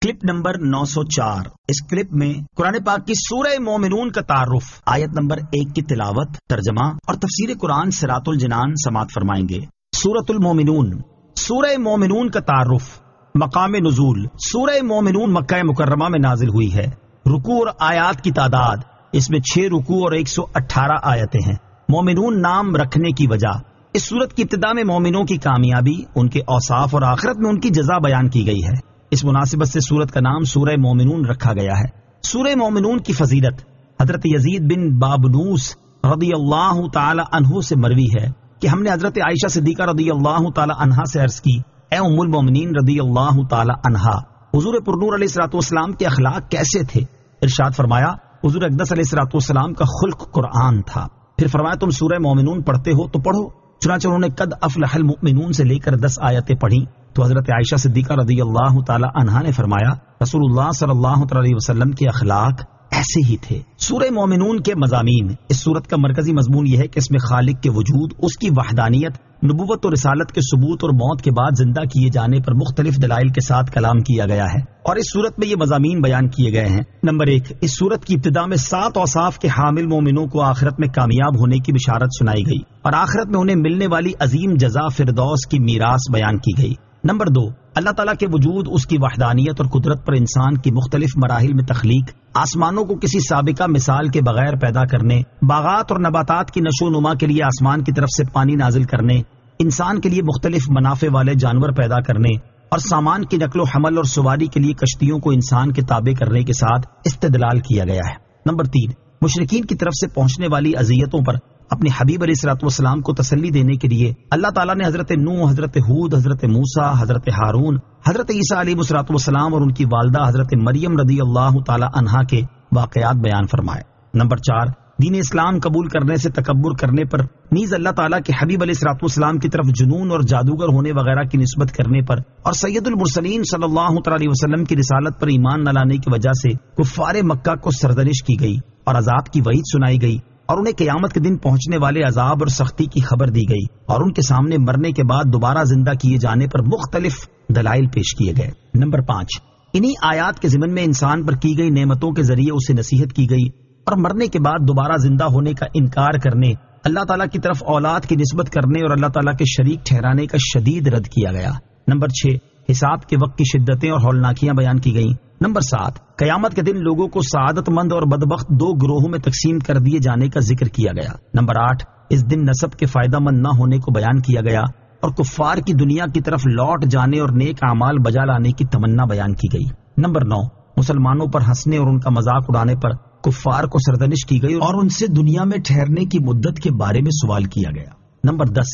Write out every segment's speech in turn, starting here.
Clip number 904۔ اس clip میں قرآن پاک کی سورہ مومنون کا تعارف، آیت نمبر 1 کی تلاوت، ترجمہ اور تفسیر قرآن صراط الجنان سماعت فرمائیں گے۔ سورۃ المومنون، سورہ مومنون کا تعارف۔ مقام نزول، سورہ مومنون مکہ مکرمہ میں نازل ہوئی ہے۔ رکوع اور آیات کی تعداد، اس میں 6 رکوع اور 118 آیتیں ہیں۔ مومنون نام رکھنے کی وجہ، اس سورت کی ابتدا میں مومنوں کی کامیابی، ان کے اوصاف اور آخرت میں ان کی جزا بیان کی گئی ہے۔ اس مناسبت سے سورت کا نام سورہ مومنون رکھا گیا ہے۔ سورہ مومنون کی فضیلت حضرت یزید بن بابنوس رضی اللہ تعالی عنہ سے مروی ہے کہ ہم نے حضرت عائشہ صدیقہ رضی اللہ تعالی عنہا سے عرض کی، اے ام المومنین رضی اللہ تعالی عنہا، حضور پرنور علیہ الصلوۃ والسلام کے اخلاق کیسے تھے؟ ارشاد فرمایا، حضور اقدس علیہ الصلوۃ والسلام کا خلق قرآن تھا۔ پھر فرمایا، تم سورہ مومنون پڑھتے ہو تو پڑھو۔ چنانچہ انہوں نے قد افلح المؤمنون سے لے کر 10 آیتیں پڑھی تو حضرت عائشہ صدیقہ رضی اللہ تعالی عنہا نے فرمایا، رسول اللہ صلی اللہ علیہ وسلم کے اخلاق ایسے ہی تھے۔ سورہ مومنون کے مضامین، اس سورت کا مرکزی مضمون یہ ہے کہ اس میں خالق کے وجود، اس کی وحدانیت، نبوت اور رسالت کے ثبوت اور موت کے بعد زندہ کیے جانے پر مختلف دلائل کے ساتھ کلام کیا گیا ہے، اور اس سورت میں یہ مضامین بیان کیے گئے ہیں۔ نمبر 1، اس سورت کی ابتدا میں 7 اوصاف کے حامل مومنوں کو آخرت میں کامیاب ہونے کی بشارت سنائی گئی اور آخرت میں انہیں ملنے والی عظیم جزا فردوس کی میراث بیان کی گئی۔ نمبر 2، اللہ تعالیٰ کے وجود، اس کی وحدانیت اور قدرت پر انسان کی مختلف مراحل میں تخلیق، آسمانوں کو کسی سابقہ مثال کے بغیر پیدا کرنے، باغات اور نباتات کی نشو و نما کے لیے آسمان کی طرف سے پانی نازل کرنے، انسان کے لیے مختلف منافع والے جانور پیدا کرنے اور سامان کی نقل و حمل اور سواری کے لیے کشتیوں کو انسان کے تابع کرنے کے ساتھ استدلال کیا گیا ہے۔ نمبر 3، مشرکین کی طرف سے پہنچنے والی اذیتوں پر اپنے حبیب علیہ الصلوۃ والسلام کو تسلی دینے کے لیے اللہ تعالیٰ نے حضرت نوح، حضرت ہود، حضرت موسیٰ، حضرت ہارون، حضرت عیسیٰ علیہ الصلوۃ والسلام اور ان کی والدہ حضرت مریم رضی اللہ تعالی عنہا کے واقعات بیان فرمائے۔ نمبر 4، دین اسلام قبول کرنے سے تکبر کرنے پر نیز اللہ تعالیٰ کے حبیب علیہ الصلوۃ والسلام کی طرف جنون اور جادوگر ہونے وغیرہ کی نسبت کرنے پر اور سید المرسلین صلی اللہ علیہ وسلم کی رسالت پر ایمان نہ لانے کی وجہ سے کفار مکہ کو سرزنش کی گئی اور عذاب کی وعید سنائی گئی اور انہیں قیامت کے دن پہنچنے والے عذاب اور سختی کی خبر دی گئی اور ان کے سامنے مرنے کے بعد دوبارہ زندہ کیے جانے پر مختلف دلائل پیش کیے گئے۔ نمبر 5، انہی آیات کے ضمن میں انسان پر کی گئی نعمتوں کے ذریعے اسے نصیحت کی گئی اور مرنے کے بعد دوبارہ زندہ ہونے کا انکار کرنے، اللہ تعالیٰ کی طرف اولاد کی نسبت کرنے اور اللہ تعالیٰ کے شریک ٹھہرانے کا شدید رد کیا گیا۔ نمبر 6، حساب کے وقت کی شدتیں اور ہولناکیاں بیان کی گئیں۔ نمبر 7، قیامت کے دن لوگوں کو سعادت مند اور بدبخت 2 گروہوں میں تقسیم کر دیے جانے کا ذکر کیا گیا۔ نمبر 8، اس دن نسب کے فائدہ مند نہ ہونے کو بیان کیا گیا اور کفار کی دنیا کی طرف لوٹ جانے اور نیک اعمال بجا لانے کی تمنا بیان کی گئی۔ نمبر 9، مسلمانوں پر ہنسنے اور ان کا مذاق اڑانے پر کفار کو سرزنش کی گئی اور ان سے دنیا میں ٹھہرنے کی مدت کے بارے میں سوال کیا گیا۔ نمبر 10،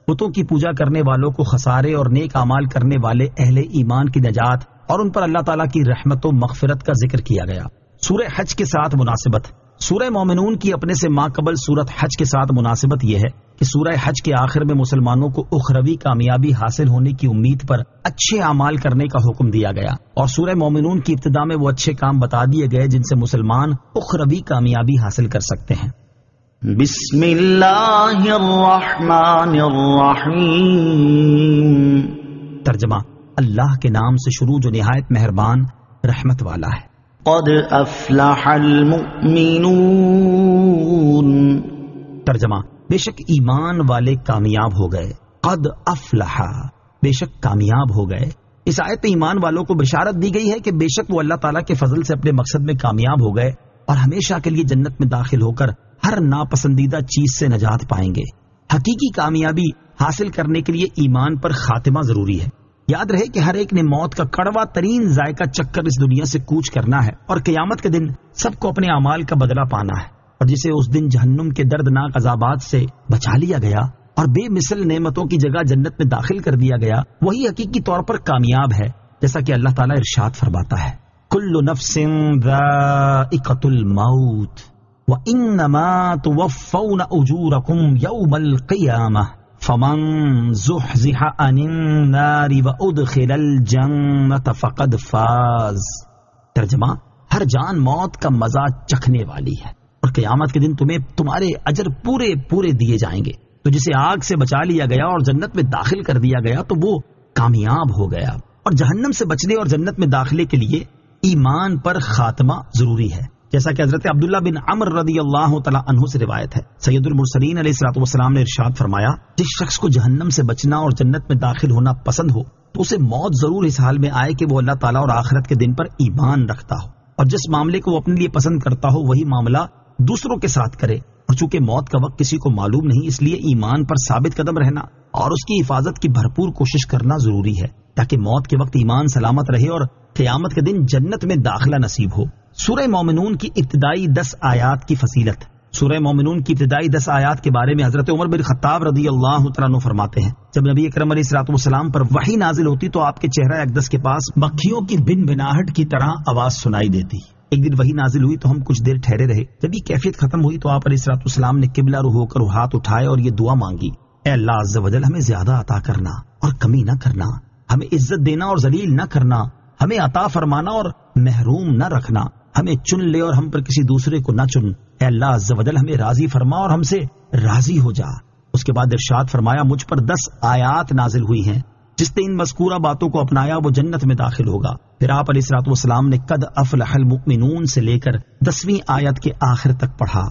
بتوں کی پوجا کرنے والوں کو خسارے اور نیک اعمال کرنے والے اہل ایمان کی نجات اور ان پر اللہ تعالیٰ کی رحمت و مغفرت کا ذکر کیا گیا۔ سورہ حج کے ساتھ مناسبت، سورہ مومنون کی اپنے سے ماقبل سورت حج کے ساتھ مناسبت یہ ہے کہ سورہ حج کے آخر میں مسلمانوں کو اخروی کامیابی حاصل ہونے کی امید پر اچھے اعمال کرنے کا حکم دیا گیا اور سورہ مومنون کی ابتدا میں وہ اچھے کام بتا دیے گئے جن سے مسلمان اخروی کامیابی حاصل کر سکتے ہیں۔ بسم اللہ الرحمن الرحیم، ترجمہ، اللہ کے نام سے شروع جو نہایت مہربان رحمت والا ہے۔ قد افلح المؤمنون، ترجمہ، بے شک ایمان والے کامیاب ہو گئے۔ قد افلح، بے شک کامیاب ہو گئے۔ اس آیت میں ایمان والوں کو بشارت دی گئی ہے کہ بے شک وہ اللہ تعالیٰ کے فضل سے اپنے مقصد میں کامیاب ہو گئے اور ہمیشہ کے لیے جنت میں داخل ہو کر ہر ناپسندیدہ چیز سے نجات پائیں گے۔ حقیقی کامیابی حاصل کرنے کے لیے ایمان پر خاتمہ ضروری ہے۔ یاد رہے کہ ہر ایک نے موت کا کڑوا ترین ذائقہ چکھ کر اس دنیا سے کوچ کرنا ہے اور قیامت کے دن سب کو اپنے اعمال کا بدلہ پانا ہے، اور جسے اس دن جہنم کے دردناک عذابات سے بچا لیا گیا اور بے مثل نعمتوں کی جگہ جنت میں داخل کر دیا گیا، وہی حقیقی طور پر کامیاب ہے، جیسا کہ اللہ تعالیٰ ارشاد فرماتا ہے، کل نفس ذائقۃ الموت وانما توفون اجورکم یوم القیامہ فمن زحزح عن النار وادخل الجنۃ فقد فاز۔ ترجمہ، ہر جان موت کا مزہ چکھنے والی ہے اور قیامت کے دن تمہیں تمہارے اجر پورے پورے دیے جائیں گے، تو جسے آگ سے بچا لیا گیا اور جنت میں داخل کر دیا گیا تو وہ کامیاب ہو گیا، اور جہنم سے بچنے اور جنت میں داخلے کے لیے ایمان پر خاتمہ ضروری ہے، جیسا کہ حضرت عبداللہ بن عمر رضی اللہ تعالیٰ عنہ سے روایت ہے۔ سید المرسلین علیہ الصلوۃ والسلام نے ارشاد فرمایا، جس شخص کو جہنم سے بچنا اور جنت میں داخل ہونا پسند ہو تو اسے موت ضرور اس حال میں آئے کہ وہ اللہ تعالیٰ اور آخرت کے دن پر ایمان رکھتا ہو، اور جس معاملے کو وہ اپنے لیے پسند کرتا ہو وہی معاملہ دوسروں کے ساتھ کرے، اور چونکہ موت کا وقت کسی کو معلوم نہیں، اس لیے ایمان پر ثابت قدم رہنا اور اس کی حفاظت کی بھرپور کوشش کرنا ضروری ہے، تاکہ موت کے وقت ایمان سلامت رہے اور قیامت کے دن جنت میں داخلہ نصیب ہو۔ سورہ مومنون کی ابتدائی 10 آیات کی فصیلت۔ سورہ مومنون کی ابتدائی 10 آیات کے بارے میں حضرت عمر بن خطاب رضی اللہ تعالیٰ عنہ فرماتے ہیں، جب نبی اکرم علیہ الصلوۃ والسلام پر وحی نازل ہوتی تو آپ کے چہرہ اقدس کے پاس مکھیوں کی بن بناہٹ کی طرح آواز سنائی دیتی۔ ایک دن وحی نازل ہوئی تو ہم کچھ دیر ٹھہرے رہے، جب یہ کیفیت ختم ہوئی تو آپ علیہ الصلوۃ والسلام نے قبلہ رخ ہو کر ہاتھ اٹھائے اور یہ دعا مانگی، اے اللہ عز و جل ہمیں زیادہ عطا کرنا اور کمی نہ کرنا، ہمیں عزت دینا اور ذلیل نہ کرنا، ہمیں عطا فرمانا اور محروم نہ رکھنا، ہمیں چن لے اور ہم پر کسی دوسرے کو نہ چن، اے اللہ عز و جل ہمیں راضی فرما اور ہم سے راضی ہو جا۔ اس کے بعد ارشاد فرمایا، مجھ پر 10 آیات نازل ہوئی ہیں، جس نے ان مذکورہ باتوں کو اپنایا وہ جنت میں داخل ہوگا۔ پھر آپ علیہ الصلوۃ والسلام نے قد افلح المؤمنون سے لے کر 10ویں آیت کے آخر تک پڑھا۔